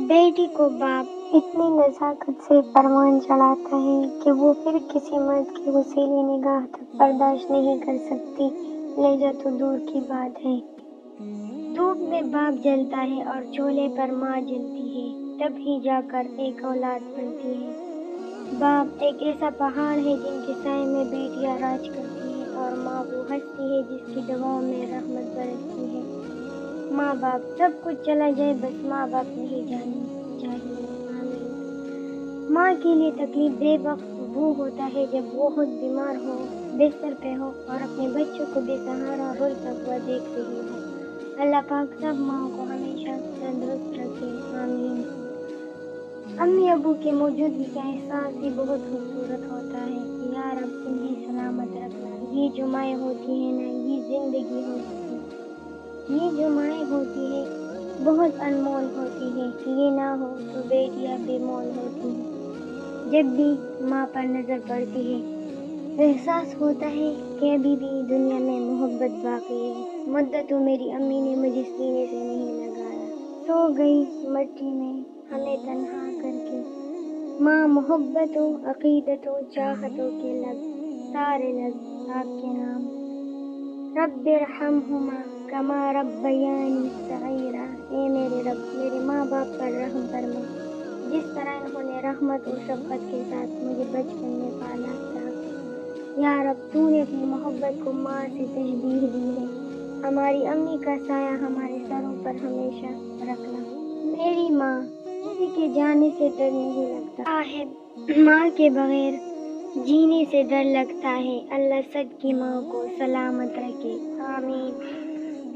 بیٹی کو باپ اتنی نزاکت سے فرمان چڑھاتا ہے کہ وہ پھر کسی مرد کی وسیلی نگاہ تک برداشت نہیں کر سکتی، لہجہ تو دور کی بات ہے۔ دھوپ میں باپ جلتا ہے اور چولہے پر ماں جلتی ہے، تب ہی جا کر ایک اولاد بنتی ہے۔ باپ ایک ایسا پہاڑ ہے جن کے سائے میں بیٹیاں راج کرتی ہیں، اور ماں وہ ہستی ہے جس کی دعاؤں میں رحمت برستی ہے۔ ماں باپ سب کچھ چلا جائے، بس ماں باپ نہیں جانے چاہیے، آمین۔ ماں کے لیے تکلیف دہ وقت وہ ہوتا ہے جب وہ خود بیمار ہو، بستر پہ ہو اور اپنے بچوں کو بے سہارا رولتا ہوا دیکھ رہی ہو۔ اللہ پاک سب ماؤں کو ہمیشہ تندرست رکھے، آمین۔ امی ابو کی موجودگی کا احساس ہی بہت خوبصورت ہوتا ہے کہ یا رب انہیں سلامت رکھنا۔ یہ جو مائیں ہوتی ہیں نا، یہ زندگی ہوتی ہے۔ یہ جو مائیں ہوتی ہے بہت انمول ہوتی ہے کہ یہ نہ ہو تو بیٹیاں بے مول ہوتی ہیں۔ جب بھی ماں پر نظر پڑتی ہے تو احساس ہوتا ہے کہ ابھی بھی دنیا میں محبت باقی ہے۔ مدتوں میری امی نے مجھے سینے سے نہیں لگایا، سو گئی مٹی میں ہمیں تنہا کر کے۔ ماں محبتوں، عقیدتوں، چاہتوں کے لب، سارے لب آپ کے نام۔ رب ارحمہما کما ربیانی صغیرا، اے میرے رب میرے ماں باپ پر رحم فرما، جس طرح انہوں نے رحمت و شفقت کے ساتھ مجھے بچپن میں پالا تھا۔ یا رب تو نے اپنی محبت کو ماں سے تشبیہ دی ہے، ہماری امی کا سایہ ہمارے سروں پر ہمیشہ رکھنا۔ میری ماں، کسی کے جانے سے ڈر نہیں لگتا، صاحب ماں کے بغیر جینے سے ڈر لگتا ہے۔ اللہ سب کی ماں کو سلامت رکھے، آمین۔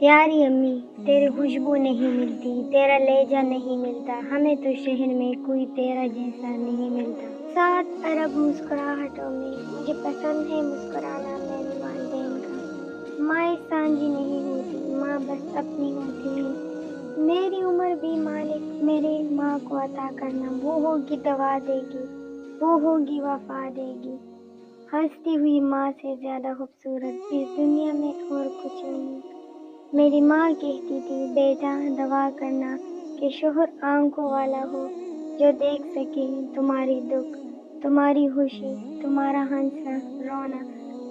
پیاری امی، تیری خوشبو نہیں ملتی، تیرا لہجہ نہیں ملتا، ہمیں تو شہر میں کوئی تیرا جیسا نہیں ملتا۔ 7 ارب مسکراہٹوں میں مجھے پسند ہے مسکرانا میرے والدین کا۔ مائیں سانجھی نہیں ہوتی، ماں بس اپنی ہوتی ہے۔ میری عمر بھی مالک میرے ماں کو عطا کرنا، وہ ہوگی دوا دے گی، وہ ہوگی وفا دے گی۔ ہنستی ہوئی ماں سے زیادہ خوبصورت اس دنیا میں اور کچھ نہیں۔ میری ماں کہتی تھی، بیٹا دعا کرنا کہ شوہر آنکھوں والا ہو جو دیکھ سکے تمہاری دکھ، تمہاری خوشی، تمہارا ہنسنا رونا۔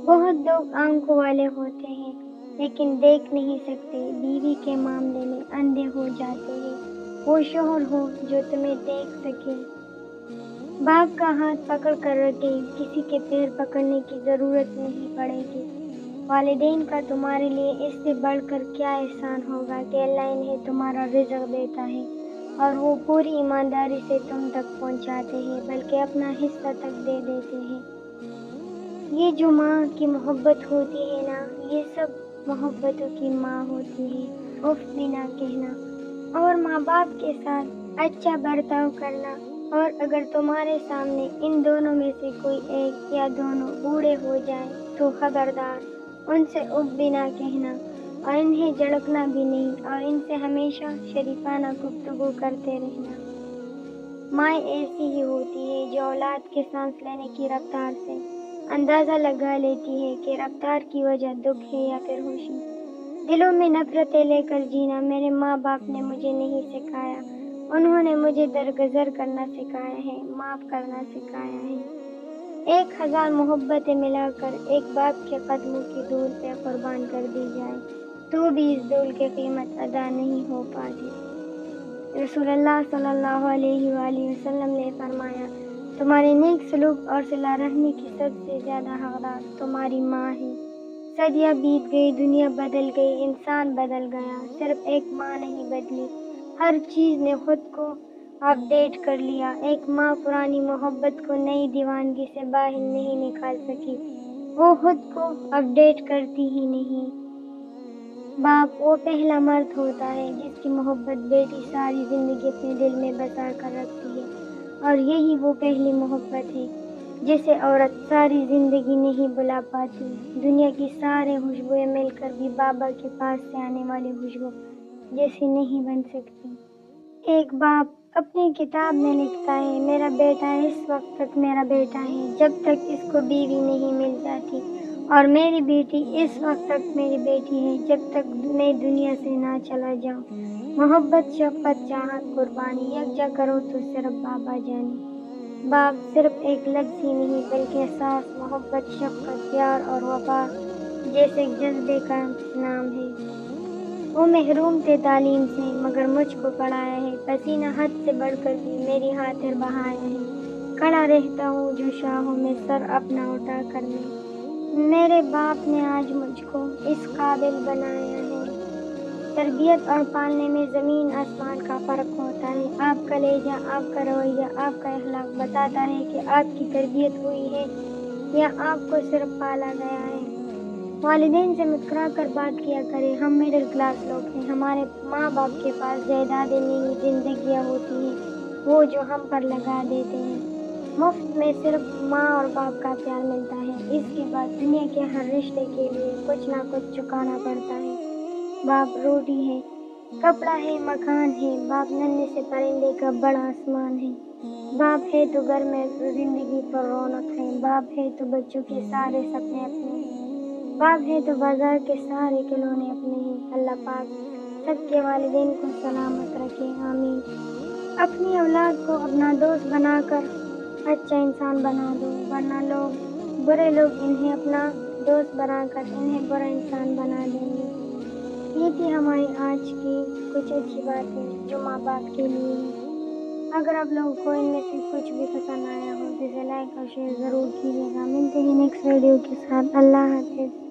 بہت لوگ آنکھوں والے ہوتے ہیں لیکن دیکھ نہیں سکتے، بیوی کے معاملے میں اندھے ہو جاتے ہیں۔ وہ شوہر ہو جو تمہیں دیکھ سکے، باپ کا ہاتھ پکڑ کر رکھے، کسی کے پیر پکڑنے کی ضرورت نہیں پڑے گی۔ والدین کا تمہارے لیے اس سے بڑھ کر کیا احسان ہوگا کہ اللہ انہیں تمہارا رزق دیتا ہے اور وہ پوری ایمانداری سے تم تک پہنچاتے ہیں، بلکہ اپنا حصہ تک دے دیتے ہیں۔ یہ جو ماں کی محبت ہوتی ہے نا، یہ سب محبتوں کی ماں ہوتی ہے، اف بھی نہ کہنا۔ اور ماں باپ کے ساتھ اچھا برتاؤ کرنا، اور اگر تمہارے سامنے ان دونوں میں سے کوئی ایک یا دونوں بوڑھے ہو جائیں تو خبردار ان سے اف بھی نہ کہنا اور انہیں جھڑکنا بھی نہیں، اور ان سے ہمیشہ شریفانہ گفتگو کرتے رہنا۔ مائیں ایسی ہی ہوتی ہے جو اولاد کے سانس لینے کی رفتار سے اندازہ لگا لیتی ہے کہ رفتار کی وجہ دکھ ہے یا پھر خوشی۔ دلوں میں نفرتیں لے کر جینا میرے ماں باپ نے مجھے نہیں سکھایا، انہوں نے مجھے درگزر کرنا سکھایا ہے، معاف کرنا سکھایا ہے۔ 1000 محبتیں ملا کر ایک باپ کے قدموں کی دھول پہ قربان کر دی جائے تو بھی اس دھول کی قیمت ادا نہیں ہو پاتی۔ رسول اللہ صلی اللہ علیہ وآلہ وسلم نے فرمایا، تمہارے نیک سلوک اور صلہ رحمی کی سب سے زیادہ حقدار تمہاری ماں ہے۔ صدیاں بیت گئی، دنیا بدل گئی، انسان بدل گیا، صرف ایک ماں نہیں بدلی، ہر چیز نے خود کو اپ ڈیٹ کر لیا۔ ایک ماں پرانی محبت کو نئی دیوانگی سے باہر نہیں نکال سکی، وہ خود کو اپ ڈیٹ کرتی ہی نہیں۔ باپ وہ پہلا مرد ہوتا ہے جس کی محبت بیٹی ساری زندگی اپنے دل میں بسا کر رکھتی ہے، اور یہی وہ پہلی محبت ہے جسے عورت ساری زندگی نہیں بھلا پاتی۔ دنیا کی سارے خوشبوئیں مل کر بھی بابا کے پاس سے آنے والی خوشبو جیسی نہیں بن سکتی۔ ایک باپ اپنی کتاب میں لکھتا ہے، میرا بیٹا اس وقت تک میرا بیٹا ہے جب تک اس کو بیوی نہیں مل جاتی، اور میری بیٹی اس وقت تک میری بیٹی ہے جب تک میں دنیا سے نہ چلا جاؤں۔ محبت، شفقت، چاہت، قربانی یکجا کرو تو صرف بابا جانی۔ باپ صرف ایک لفظ ہی نہیں بلکہ احساس، محبت، شفقت، پیار اور وفا جیسے جذبے کا نام ہے۔ وہ محروم تھے تعلیم سے مگر مجھ کو پڑھایا ہے، پسینہ حد سے بڑھ کر بھی میری خاطر بہایا ہے۔ کھڑا رہتا ہوں جو شاہوں میں سر اپنا اٹھا کر میں۔ میرے باپ نے آج مجھ کو اس قابل بنایا ہے۔ تربیت اور پالنے میں زمین آسمان کا فرق ہوتا ہے۔ آپ کا لہجہ، آپ کا رویہ، آپ کا اخلاق بتاتا ہے کہ آپ کی تربیت ہوئی ہے یا آپ کو صرف پالا گیا ہے۔ والدین سے مسکرا کر بات کیا کریں۔ ہم مڈل کلاس لوگ ہیں، ہمارے ماں باپ کے پاس جائیدادیں نہیں، زندگیاں ہوتی ہیں وہ جو ہم پر لگا دیتے ہیں۔ مفت میں صرف ماں اور باپ کا پیار ملتا ہے، اس کے بعد دنیا کے ہر رشتے کے لیے کچھ نہ کچھ چکانا پڑتا ہے۔ باپ روٹی ہے، کپڑا ہے، مکان ہے، باپ ننھے سے پرندے کا بڑا آسمان ہے۔ باپ ہے تو گھر میں زندگی پر رونق ہے، باپ ہے تو بچوں کے سارے سپنے اپنے ہیں، باپ ہے تو بازار کے سارے کھلونے اپنے ہیں۔ اللہ پاک سب کے والدین کو سلامت رکھے، آمین۔ اپنی اولاد کو اپنا دوست بنا کر اچھا انسان بنا دو، ورنہ برے لوگ انہیں اپنا دوست بنا کر انہیں برا انسان بنا دیں گے۔ یہ تھی ہماری آج کی کچھ اچھی باتیں جو ماں باپ کے لیے ہیں۔ اگر آپ لوگوں کو ان میں سے کچھ بھی پسند آیا ہو تو اسے لائک اور شیئر ضرور کیجیے گا۔ ملتے ہیں نیکسٹ ویڈیو کے ساتھ۔ اللہ حافظ۔